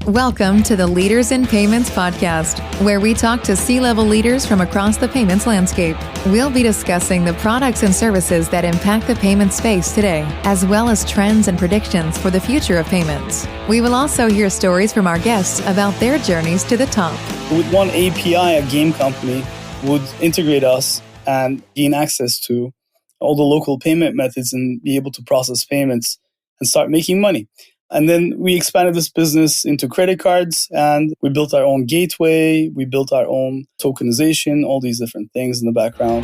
Welcome to the Leaders in Payments podcast, where we talk to C-level leaders from across the payments landscape. We'll be discussing the products and services that impact the payment space today, as well as trends and predictions for the future of payments. We will also hear stories from our guests about their journeys to the top. With one API, a game company would integrate us and gain access to all the local payment methods and be able to process payments and start making money. And then we expanded this business into credit cards, and we built our own gateway, we built our own tokenization, all these different things in the background.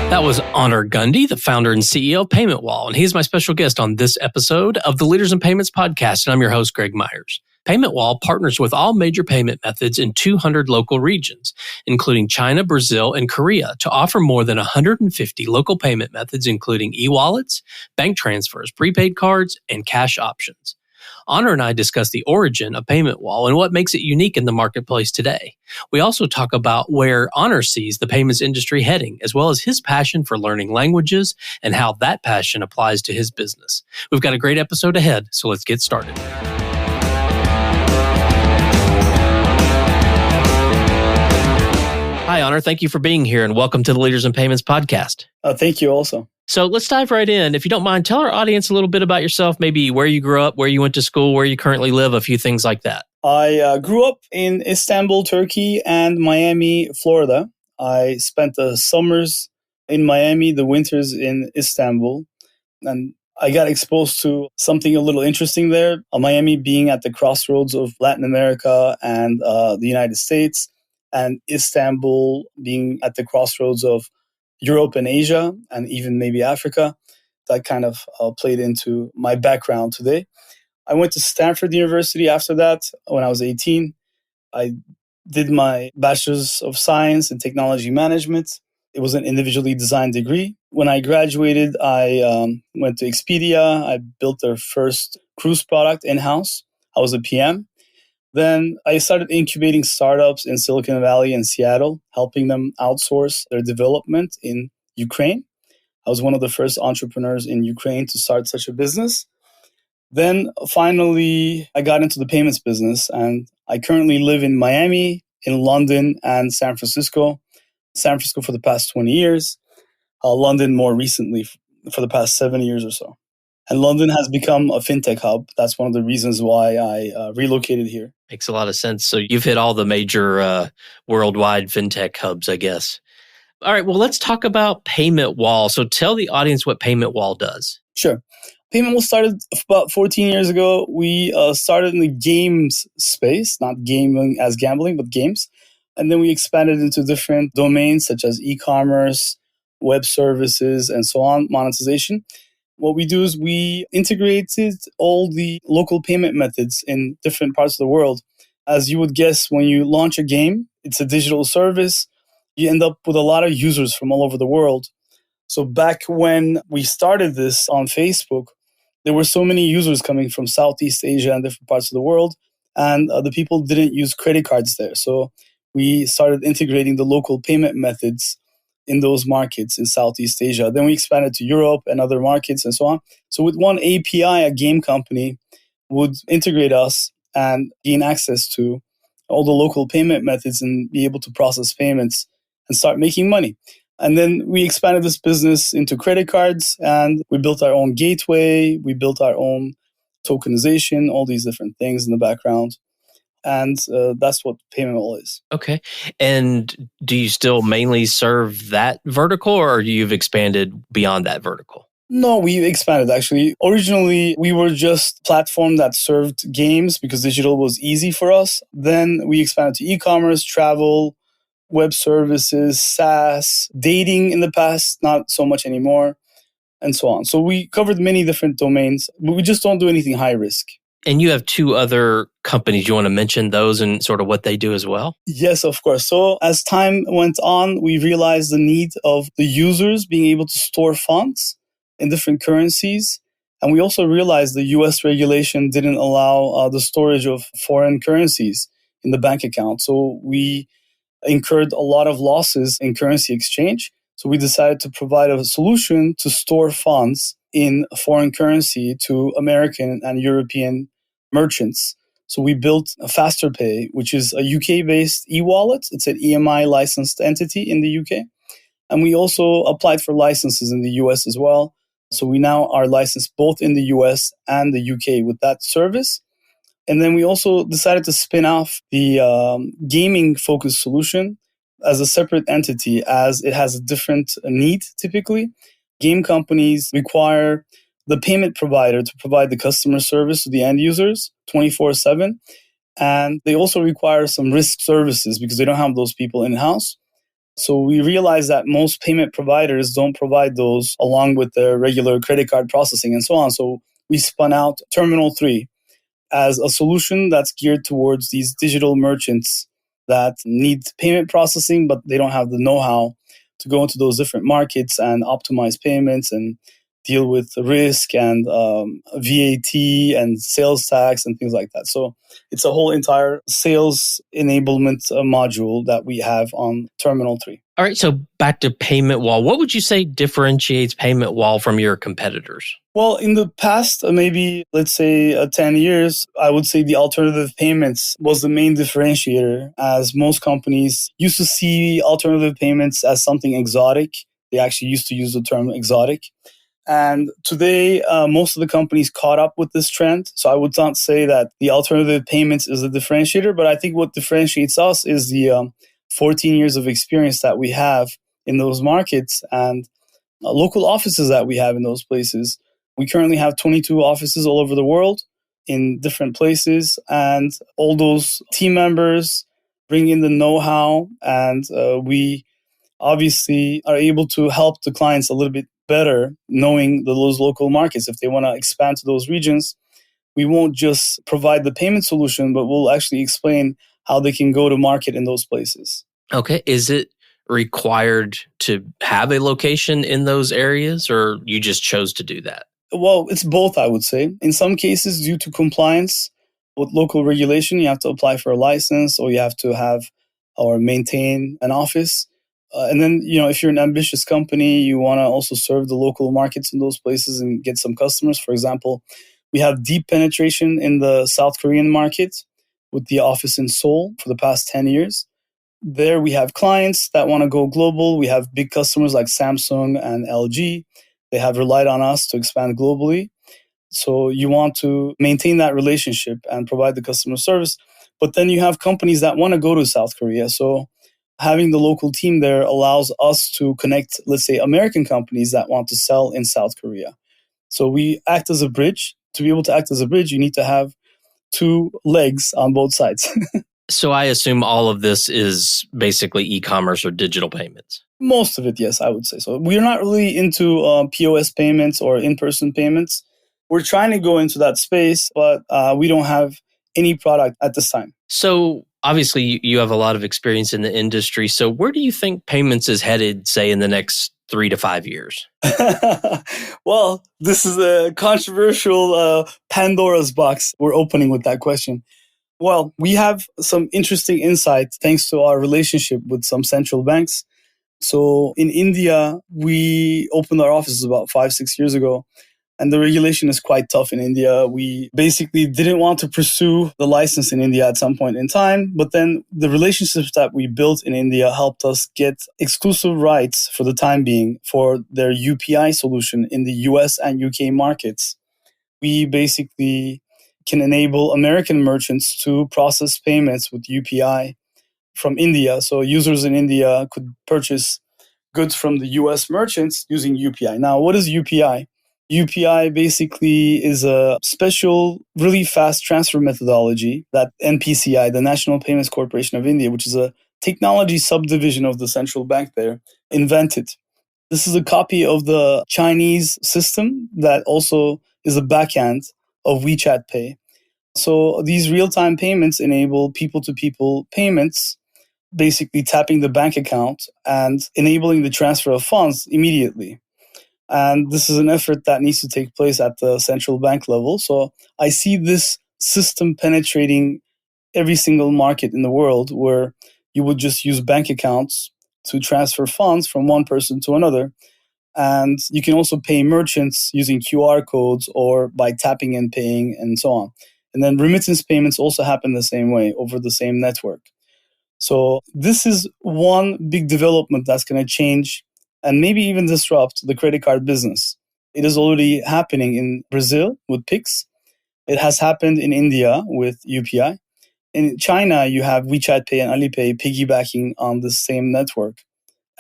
That was Gunday, the founder and CEO of Paymentwall, and he's my special guest on this episode of the Leaders in Payments podcast, and I'm your host, Greg Myers. Paymentwall partners with all major payment methods in 200 local regions, including China, Brazil, and Korea, to offer more than 150 local payment methods, including e-wallets, bank transfers, prepaid cards, and cash options. Honor and I discuss the origin of Paymentwall and what makes it unique in the marketplace today. We also talk about where Honor sees the payments industry heading, as well as his passion for learning languages and how that passion applies to his business. We've got a great episode ahead, so let's get started. Hi, Honor. Thank you for being here and welcome to the Leaders in Payments podcast. Thank you also. So let's dive right in. If you don't mind, tell our audience a little bit about yourself, maybe where you grew up, where you went to school, where you currently live, a few things like that. I grew up in Istanbul, Turkey, and Miami, Florida. I spent the summers in Miami, the winters in Istanbul, and I got exposed to something a little interesting there. Miami being at the crossroads of Latin America and the United States, and Istanbul being at the crossroads of Europe and Asia, and even maybe Africa. That kind of played into my background today. I went to Stanford University after that when I was 18. I did my Bachelor's of Science in Technology Management. It was an individually designed degree. When I graduated, I went to Expedia. I built their first cruise product in-house. I was a PM. Then I started incubating startups in Silicon Valley and Seattle, helping them outsource their development in Ukraine. I was one of the first entrepreneurs in Ukraine to start such a business. Then finally, I got into the payments business, and I currently live in Miami, in London, and San Francisco. San Francisco for the past 20 years, London more recently for the past 7 years or so. And London has become a fintech hub. That's one of the reasons why I relocated here. Makes a lot of sense. So you've hit all the major worldwide fintech hubs, I guess. All right, well, let's talk about Paymentwall. So tell the audience what Paymentwall does. Sure. Paymentwall started about 14 years ago. We started in the games space, not gaming as gambling, but games. And then we expanded into different domains such as e-commerce, web services, and so on, monetization. What we do is we integrated all the local payment methods in different parts of the world. As you would guess, when you launch a game, it's a digital service. You end up with a lot of users from all over the world. So back when we started this on Facebook, there were so many users coming from Southeast Asia and different parts of the world, and the people didn't use credit cards there. So we started integrating the local payment methods in those markets in Southeast Asia. Then we expanded to Europe and other markets and so on. So with one API, a game company would integrate us and gain access to all the local payment methods and be able to process payments and start making money. And then we expanded this business into credit cards, and we built our own gateway, we built our own tokenization, all these different things in the background. And that's what Paymentwall is. Okay. And do you still mainly serve that vertical, or you've expanded beyond that vertical? No, we expanded actually. Originally, we were just a platform that served games because digital was easy for us. Then we expanded to e-commerce, travel, web services, SaaS, dating in the past, not so much anymore, and so on. So we covered many different domains, but we just don't do anything high risk. And you have two other companies. You want to mention those and sort of what they do as well? Yes, of course. So as time went on, we realized the need of the users being able to store funds in different currencies. And we also realized the US regulation didn't allow the storage of foreign currencies in the bank account. So we incurred a lot of losses in currency exchange. So So we decided to provide a solution to store funds in foreign currency to American and European merchants. So we built a FasterPay, which is a UK-based e-wallet. It's an EMI licensed entity in the UK. And we also applied for licenses in the US as well. So we now are licensed both in the US and the UK with that service. And then we also decided to spin off the gaming-focused solution as a separate entity, as it has a different need typically. Game companies require the payment provider to provide the customer service to the end users 24/7. And they also require some risk services because they don't have those people in-house. So we realized that most payment providers don't provide those along with their regular credit card processing and so on. So we spun out Terminal3 as a solution that's geared towards these digital merchants that need payment processing, but they don't have the know-how to go into those different markets and optimize payments and deal with risk and VAT and sales tax and things like that. So it's a whole entire sales enablement module that we have on Terminal3. All right, so back to Paymentwall. What would you say differentiates Paymentwall from your competitors? Well, in the past, maybe let's say 10 years, I would say the alternative payments was the main differentiator, as most companies used to see alternative payments as something exotic. They actually used to use the term exotic. And today, most of the companies caught up with this trend. So I would not say that the alternative payments is a differentiator, but I think what differentiates us is the 14 years of experience that we have in those markets and local offices that we have in those places. We currently have 22 offices all over the world in different places, and all those team members bring in the know-how, and we obviously are able to help the clients a little bit better knowing those local markets. If they want to expand to those regions, we won't just provide the payment solution, but we'll actually explain how they can go to market in those places. Okay. Is it required to have a location in those areas, or you just chose to do that? Well, it's both, I would say. In some cases, due to compliance with local regulation, you have to apply for a license or you have to have or maintain an office. And then, if you're an ambitious company, you want to also serve the local markets in those places and get some customers. For example, we have deep penetration in the South Korean market with the office in Seoul for the past 10 years. There we have clients that want to go global. We have big customers like Samsung and LG. They have relied on us to expand globally. So you want to maintain that relationship and provide the customer service. But then you have companies that want to go to South Korea. So having the local team there allows us to connect, let's say, American companies that want to sell in South Korea. So we act as a bridge. To be able to act as a bridge, you need to have two legs on both sides. So I assume all of this is basically e-commerce or digital payments. Most of it, yes, I would say so. We're not really into POS payments or in-person payments. We're trying to go into that space, but we don't have any product at this time. So obviously you have a lot of experience in the industry. So where do you think payments is headed, say, in the next 3 to 5 years? Well, this is a controversial Pandora's box we're opening with that question. Well, we have some interesting insights thanks to our relationship with some central banks. So in India, we opened our offices about 5-6 years ago, and the regulation is quite tough in India. We basically didn't want to pursue the license in India at some point in time, but then the relationships that we built in India helped us get exclusive rights for the time being for their UPI solution in the US and UK markets. We basically can enable American merchants to process payments with UPI from India. So users in India could purchase goods from the US merchants using UPI. Now, what is UPI? UPI basically is a special, really fast transfer methodology that NPCI, the National Payments Corporation of India, which is a technology subdivision of the central bank there, invented. This is a copy of the Chinese system that also is a backend of WeChat Pay. So these real-time payments enable people-to-people payments, basically tapping the bank account and enabling the transfer of funds immediately. And this is an effort that needs to take place at the central bank level. So I see this system penetrating every single market in the world where you would just use bank accounts to transfer funds from one person to another. And you can also pay merchants using QR codes or by tapping and paying and so on. And then remittance payments also happen the same way over the same network. So this is one big development that's going to change and maybe even disrupt the credit card business. It is already happening in Brazil with Pix. It has happened in India with UPI. In China, you have WeChat Pay and Alipay piggybacking on the same network.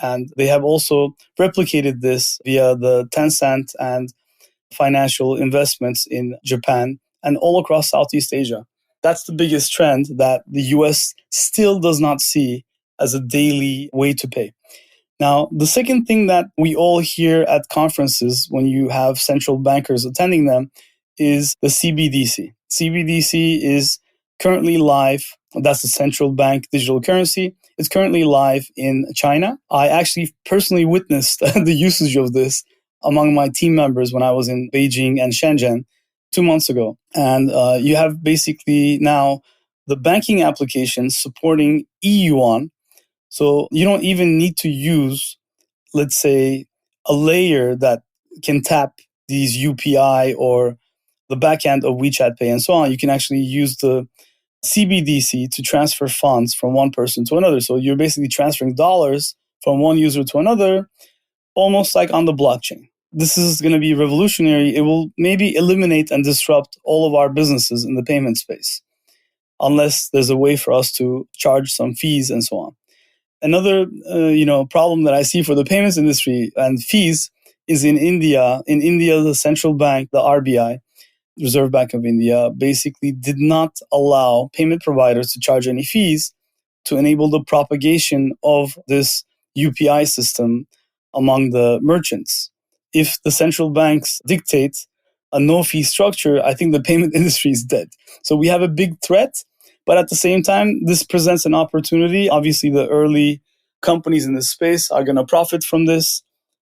And they have also replicated this via the Tencent and financial investments in Japan and all across Southeast Asia. That's the biggest trend that the US still does not see as a daily way to pay. Now, the second thing that we all hear at conferences when you have central bankers attending them is the CBDC. CBDC is currently live. That's the central bank digital currency. It's currently live in China. I actually personally witnessed the usage of this among my team members when I was in Beijing and Shenzhen 2 months ago. And you have basically now the banking application supporting e-yuan. So you don't even need to use, let's say, a layer that can tap these UPI or the backend of WeChat Pay and so on. You can actually use the CBDC to transfer funds from one person to another. So you're basically transferring dollars from one user to another, almost like on the blockchain. This is going to be revolutionary. It will maybe eliminate and disrupt all of our businesses in the payment space, unless there's a way for us to charge some fees and so on. Another problem that I see for the payments industry and fees is in India. In India, the central bank, the RBI, Reserve Bank of India, basically did not allow payment providers to charge any fees to enable the propagation of this UPI system among the merchants. If the central banks dictate a no-fee structure, I think the payment industry is dead. So we have a big threat, but at the same time, this presents an opportunity. Obviously, the early companies in this space are going to profit from this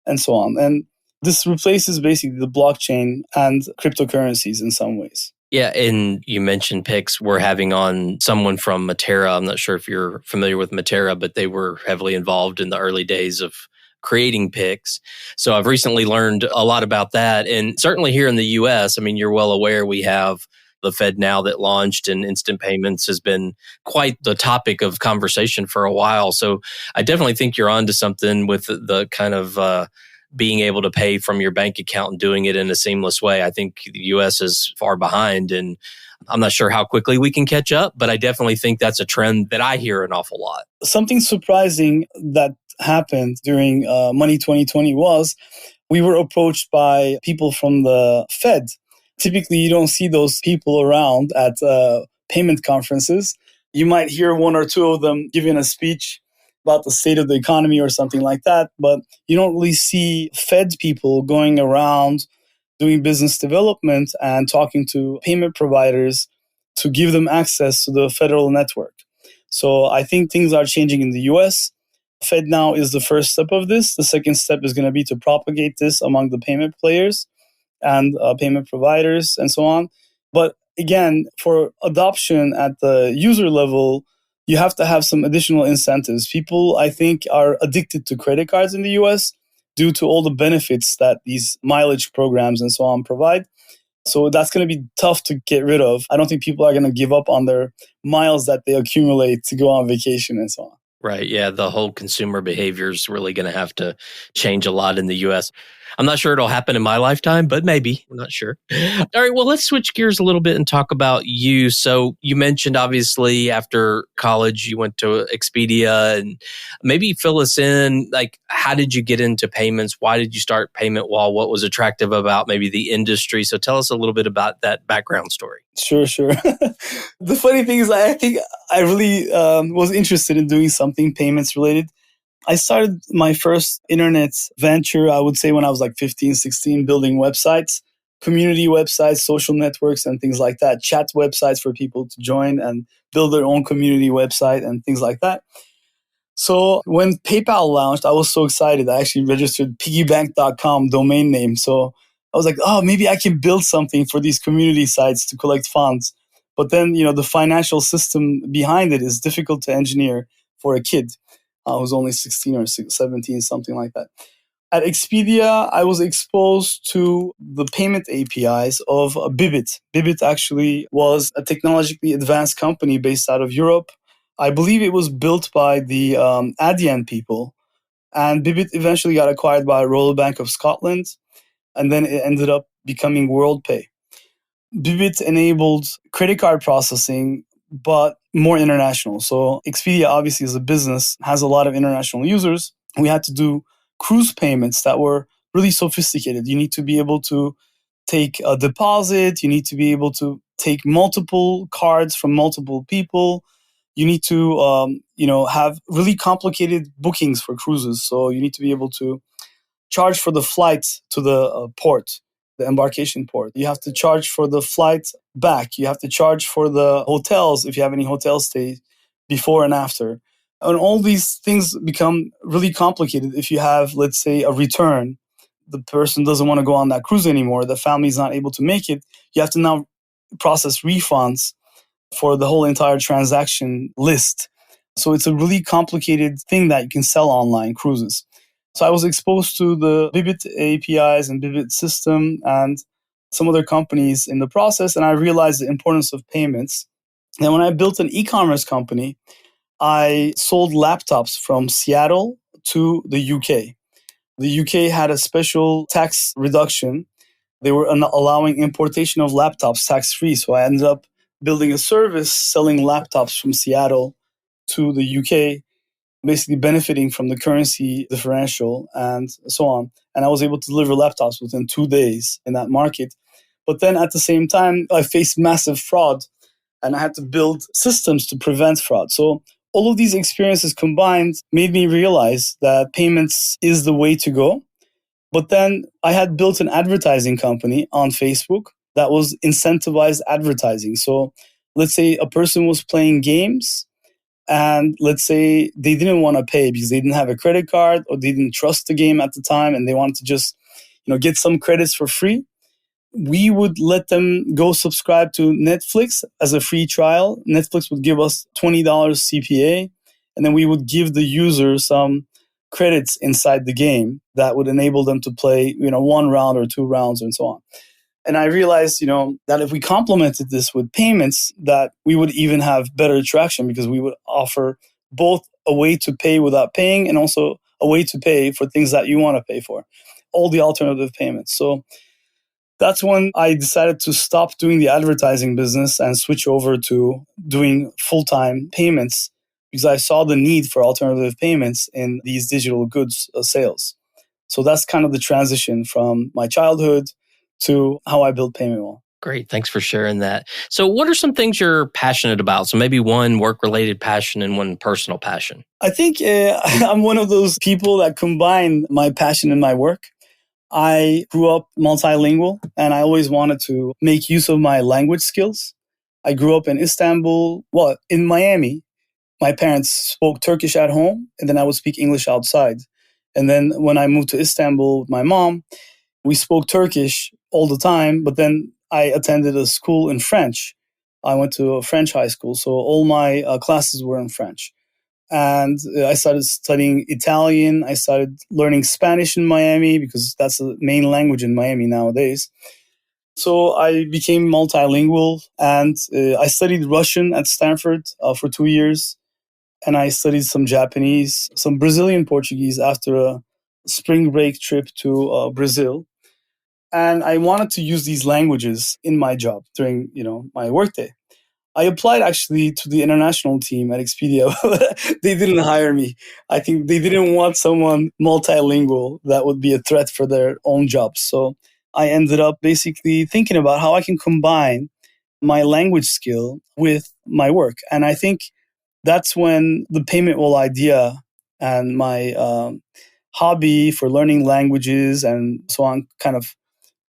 and so on. And this replaces basically the blockchain and cryptocurrencies in some ways. Yeah, and you mentioned Pix. We're having on someone from Matera. I'm not sure if you're familiar with Matera, but they were heavily involved in the early days of creating Pix. So I've recently learned a lot about that. And certainly here in the US, I mean, you're well aware we have the FedNow that launched, and instant payments has been quite the topic of conversation for a while. So I definitely think you're onto something with the kind of being able to pay from your bank account and doing it in a seamless way. I think the US is far behind, and I'm not sure how quickly we can catch up, but I definitely think that's a trend that I hear an awful lot. Something surprising that happened during Money 2020 was we were approached by people from the Fed. Typically, you don't see those people around at payment conferences. You might hear one or two of them giving a speech about the state of the economy or something like that, but you don't really see Fed people going around doing business development and talking to payment providers to give them access to the federal network. So I think things are changing in the US. FedNow is the first step of this. The second step is going to be to propagate this among the payment players and payment providers and so on. But again, for adoption at the user level, you have to have some additional incentives. People, I think, are addicted to credit cards in the US due to all the benefits that these mileage programs and so on provide. So that's going to be tough to get rid of. I don't think people are going to give up on their miles that they accumulate to go on vacation and so on. Right. Yeah. The whole consumer behavior is really going to have to change a lot in the US. I'm not sure it'll happen in my lifetime, but maybe. I'm not sure. All right. Well, let's switch gears a little bit and talk about you. So you mentioned, obviously, after college, you went to Expedia, and maybe fill us in, like, how did you get into payments? Why did you start Paymentwall? What was attractive about maybe the industry? So tell us a little bit about that background story. Sure. The funny thing is, I think I really was interested in doing something payments related. I started my first internet venture, I would say, when I was like 15, 16, building websites, community websites, social networks, and things like that, chat websites for people to join and build their own community website and things like that. So when PayPal launched, I was so excited. I actually registered piggybank.com domain name. So I was like, oh, maybe I can build something for these community sites to collect funds. But then, the financial system behind it is difficult to engineer for a kid. I was only 16 or 17, something like that. At Expedia, I was exposed to the payment APIs of Bibit. Bibit actually was a technologically advanced company based out of Europe. I believe it was built by the Adyen people. And Bibit eventually got acquired by Royal Bank of Scotland. And then it ended up becoming WorldPay. Bibit enabled credit card processing, but more international. So Expedia, obviously, as a business, has a lot of international users. We had to do cruise payments that were really sophisticated. You need to be able to take a deposit. You need to be able to take multiple cards from multiple people. You need to, have really complicated bookings for cruises. So you need to be able to charge for the flight to the port, the embarkation port. You have to charge for the flight back. You have to charge for the hotels if you have any hotel stays before and after. And all these things become really complicated if you have, let's say, a return. The person doesn't want to go on that cruise anymore. The family's not able to make it. You have to now process refunds for the whole entire transaction list. So it's a really complicated thing that you can sell online, cruises. So I was exposed to the Bibit APIs and Bibit system and some other companies in the process, and I realized the importance of payments. And when I built an e-commerce company, I sold laptops from Seattle to the UK. The UK had a special tax reduction. They were allowing importation of laptops tax-free. So I ended up building a service selling laptops from Seattle to the UK, basically benefiting from the currency differential and so on. And I was able to deliver laptops within 2 days in that market. But then at the same time, I faced massive fraud and I had to build systems to prevent fraud. So all of these experiences combined made me realize that payments is the way to go. But then I had built an advertising company on Facebook that was incentivized advertising. So let's say a person was playing games and let's say they didn't want to pay because they didn't have a credit card or they didn't trust the game at the time and they wanted to just, get some credits for free. We would let them go subscribe to Netflix as a free trial. Netflix would give us $20 CPA, and then we would give the user some credits inside the game that would enable them to play, 1 round or 2 rounds and so on. And I realized, that if we complemented this with payments, that we would even have better traction because we would offer both a way to pay without paying and also a way to pay for things that you want to pay for, all the alternative payments. So that's when I decided to stop doing the advertising business and switch over to doing full-time payments because I saw the need for alternative payments in these digital goods sales. So that's kind of the transition from my childhood to how I built Paymentwall. Great. Thanks for sharing that. So what are some things you're passionate about? So maybe one work-related passion and one personal passion. I think I'm one of those people that combine my passion and my work. I grew up multilingual and I always wanted to make use of my language skills. I grew up in Istanbul, in Miami. My parents spoke Turkish at home and then I would speak English outside. And then when I moved to Istanbul with my mom, we spoke Turkish all the time, but then I attended a school in French. I went to a French high school, so all my classes were in French. And I started studying Italian. I started learning Spanish in Miami because that's the main language in Miami nowadays. So I became multilingual and I studied Russian at Stanford for 2 years. And I studied some Japanese, some Brazilian Portuguese after a spring break trip to Brazil. And I wanted to use these languages in my job during, my workday. I applied actually to the international team at Expedia. They didn't hire me. I think they didn't want someone multilingual that would be a threat for their own jobs. So I ended up basically thinking about how I can combine my language skill with my work. And I think that's when the Paymentwall idea and my hobby for learning languages and so on kind of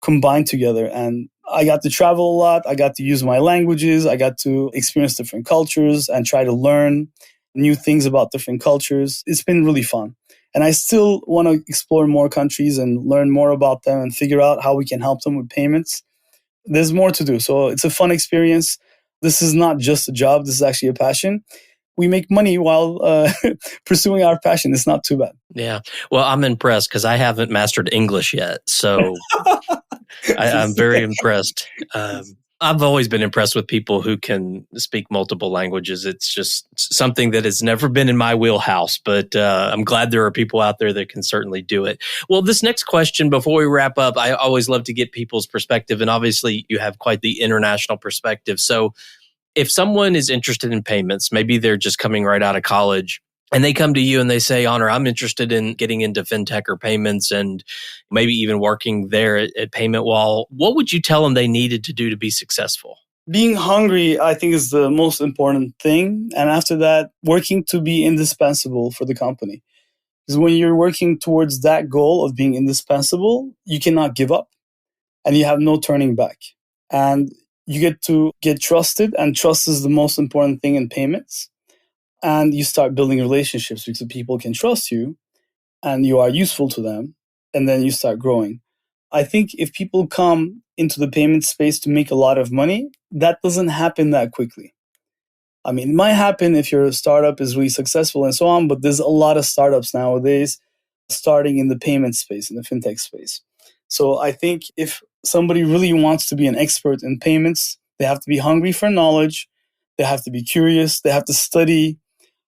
combined together. And I got to travel a lot. I got to use my languages. I got to experience different cultures and try to learn new things about different cultures. It's been really fun. And I still want to explore more countries and learn more about them and figure out how we can help them with payments. There's more to do. So it's a fun experience. This is not just a job. This is actually a passion. we make money while pursuing our passion. It's not too bad. Yeah. Well, I'm impressed because I haven't mastered English yet. So I'm very impressed. I've always been impressed with people who can speak multiple languages. It's just something that has never been in my wheelhouse, but I'm glad there are people out there that can certainly do it. Well, this next question, before we wrap up, I always love to get people's perspective, and obviously you have quite the international perspective. So if someone is interested in payments, maybe they're just coming right out of college, and they come to you and they say, Honor, I'm interested in getting into fintech or payments and maybe even working there at Paymentwall. What would you tell them they needed to do to be successful? Being hungry, I think, is the most important thing. And after that, working to be indispensable for the company. Because when you're working towards that goal of being indispensable, you cannot give up and you have no turning back. And you get to get trusted, and trust is the most important thing in payments. And you start building relationships because people can trust you and you are useful to them. And then you start growing. I think if people come into the payment space to make a lot of money, that doesn't happen that quickly. I mean, it might happen if your startup is really successful and so on, but there's a lot of startups nowadays starting in the payment space, in the fintech space. So I think if somebody really wants to be an expert in payments, they have to be hungry for knowledge. They have to be curious. They have to study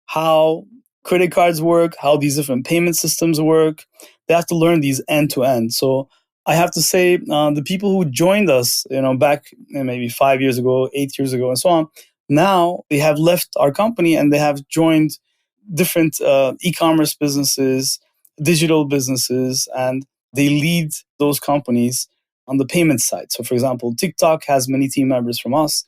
how credit cards work, how these different payment systems work. They have to learn these end to end. So I have to say, the people who joined us, back maybe 5 years ago, 8 years ago, and so on, now they have left our company and they have joined different e-commerce businesses, digital businesses, and they lead those companies on the payment side. So, for example, TikTok has many team members from us.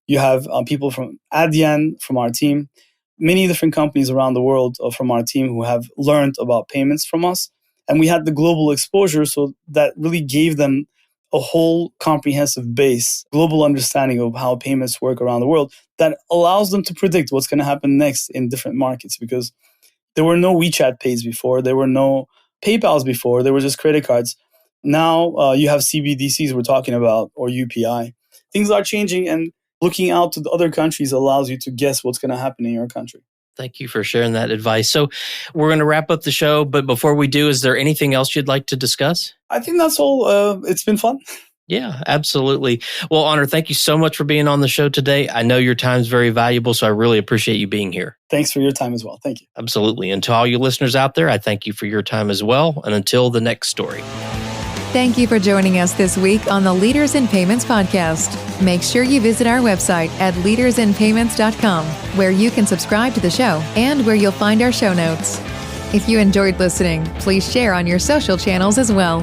You have people from Adyen from our team. Many different companies around the world from our team who have learned about payments from us. And we had the global exposure, so that really gave them a whole comprehensive base, global understanding of how payments work around the world that allows them to predict what's going to happen next in different markets, because there were no WeChat Pays before, there were no PayPals before, there were just credit cards. Now you have CBDCs we're talking about, or UPI. Things are changing, and looking out to the other countries allows you to guess what's going to happen in your country. Thank you for sharing that advice. So we're going to wrap up the show, but before we do, is there anything else you'd like to discuss? I think that's all. It's been fun. Yeah, absolutely. Well, Honor, thank you so much for being on the show today. I know your time is very valuable, so I really appreciate you being here. Thanks for your time as well. Thank you. Absolutely. And to all you listeners out there, I thank you for your time as well. And until the next story. Thank you for joining us this week on the Leaders in Payments podcast. Make sure you visit our website at leadersinpayments.com, where you can subscribe to the show and where you'll find our show notes. If you enjoyed listening, please share on your social channels as well.